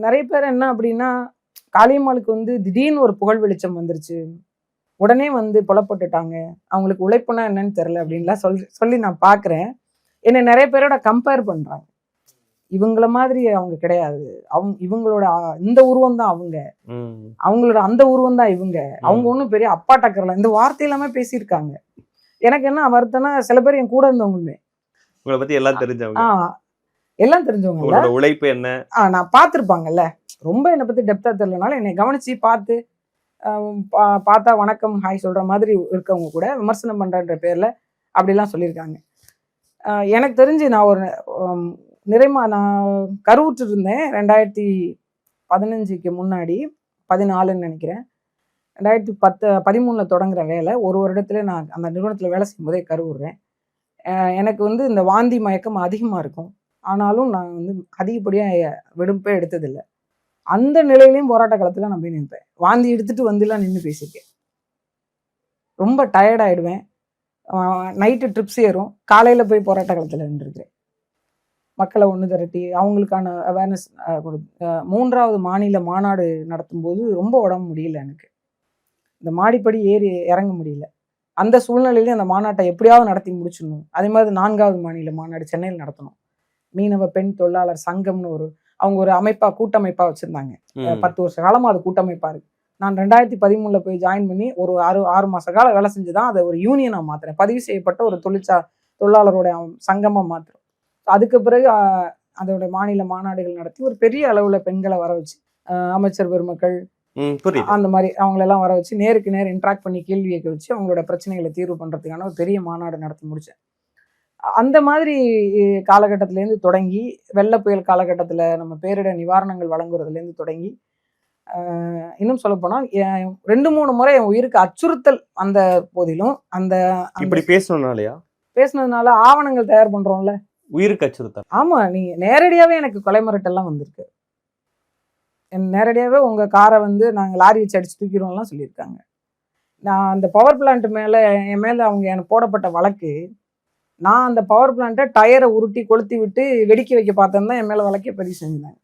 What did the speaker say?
நிறைய பேர் என்ன அப்படின்னா, காளியம்மாளுக்கு வந்து திடீர்னு ஒரு புகழ் வெளிச்சம் வந்துருச்சு. உடனே வந்து புலப்பட்டுட்டாங்க. அவங்களுக்கு உழைப்புனா என்னன்னு தெரியல அப்படின்லாம் சொல்லி நான் பார்க்குறேன். என்னை நிறைய பேரோட கம்பேர் பண்றாங்க. இவங்கள மாதிரி அவங்க கிடையாது. இவங்களோட இந்த உருவம் தான் அவங்க. அவங்களோட அந்த உருவம் தான் இவங்க. அவங்க ஒன்றும் பெரிய அப்பா டக்கர்ல இந்த வார்த்தை எல்லாமே பேசியிருக்காங்க. எனக்கு என்ன வருத்தம்னா, சில பேர் என் கூட இருந்தவங்களுமே உங்களை பத்தி எல்லாம் தெரிஞ்சவங்க. எல்லாம் தெரிஞ்சவங்க. உங்களோட உழைப்பு என்ன நான் பார்த்துருப்பாங்கல்ல. ரொம்ப என்னை பத்தி டெப்தா தெரியலனாலும் என்னை கவனிச்சு பார்த்து பார்த்தா வணக்கம் ஹாய் சொல்ற மாதிரி இருக்கவங்க கூட விமர்சனம் பண்றன்ற பேர்ல அப்படிலாம் சொல்லியிருக்காங்க. எனக்கு தெரிஞ்சு நான் ஒரு நான் கருவுற்று இருந்தேன் 2015க்கு முன்னாடி 14ன்னு நினைக்கிறேன். 2013 தொடங்குற வேலை. ஒரு வருடத்துல நான் அந்த நிறுவனத்தில் வேலை செய்யும் போதே கருவுறேன். எனக்கு வந்து இந்த வாந்தி மயக்கம் அதிகமாக இருக்கும். ஆனாலும் நான் வந்து அதிகப்படியாக விடுப்பே எடுத்ததில்லை. அந்த நிலையிலையும் போராட்ட காலத்தில் நான் போய் நிற்பேன். வாந்தி எடுத்துட்டு வந்துலாம் நின்று பேசியிருக்கேன். ரொம்ப டயர்ட் ஆகிடுவேன். நைட்டு ட்ரிப்ஸ் ஏறும். காலையில் போய் போராட்ட காலத்தில் நின்றுருக்கிறேன். மக்களை ஒன்று திரட்டி அவங்களுக்கான அவேர்னஸ் 3வது மாநில மாநாடு நடத்தும் போது ரொம்ப உடம்பு முடியல. எனக்கு இந்த மாடிப்படி ஏறி இறங்க முடியல. அந்த சூழ்நிலையிலேயே அந்த மாநாட்டை எப்படியாவது நடத்தி முடிச்சிடணும். அதே மாதிரி 4வது மாநில மாநாடு சென்னையில் நடத்தணும். மீனவ பெண் தொழிலாளர் சங்கம்னு அவங்க ஒரு கூட்டமைப்பா வச்சிருந்தாங்க. 10 வருஷ காலமா அது கூட்டமைப்பா இருக்கு. நான் 2013 போய் ஜாயின் பண்ணி ஒரு 6 மாச காலம் வேலை செஞ்சுதான் அதை ஒரு யூனியனா மாத்துறேன். பதிவு செய்யப்பட்ட ஒரு தொழிலாளருடைய சங்கமா மாத்துறோம். அதுக்கு பிறகு அதோட மாநில மாநாடுகள் நடத்தி ஒரு பெரிய அளவுல பெண்களை வர வச்சு அமைச்சர் பெருமக்கள் அந்த மாதிரி அவங்களெல்லாம் வர வச்சு நேருக்கு நேர் இன்ட்ராக்ட் பண்ணி கேள்வி கேட்க வச்சு அவங்களோட பிரச்சனைகளை தீர்வு பண்றதுக்கான ஒரு பெரிய மாநாடு நடத்தி முடிச்சேன். அந்த மாதிரி காலகட்டத்திலேருந்து தொடங்கி வெள்ள புயல் காலகட்டத்தில் நம்ம பேரிடர் நிவாரணங்கள் வழங்குறதுலேருந்து தொடங்கி இன்னும் சொல்ல போனா 2-3 முறை என் உயிருக்கு அச்சுறுத்தல் அந்த போதிலும் அந்த இப்படி பேசுனதுனால ஆவணங்கள் தயார் பண்றோம்ல, உயிருக்கு அச்சுறுத்தல். ஆமா, நீங்க நேரடியாவே எனக்கு கொலை மிரட்டெல்லாம் வந்திருக்கு. நேரடியாவே உங்க காரை வந்து நாங்க லாரி வச்சு அடிச்சு தூக்கிடுவோம்லாம் சொல்லியிருக்காங்க. நான் அந்த பவர் பிளான்ட் மேல என் மேல அவங்க எனக்கு போடப்பட்ட வழக்கு, நான் அந்த பவர் பிளான்ட்டை டயரை உருட்டி கொளுத்தி விட்டு வெடிக்க வைக்க பார்த்தேன்னு தான் என் மேல வழக்கே பதிவு செஞ்சாங்க.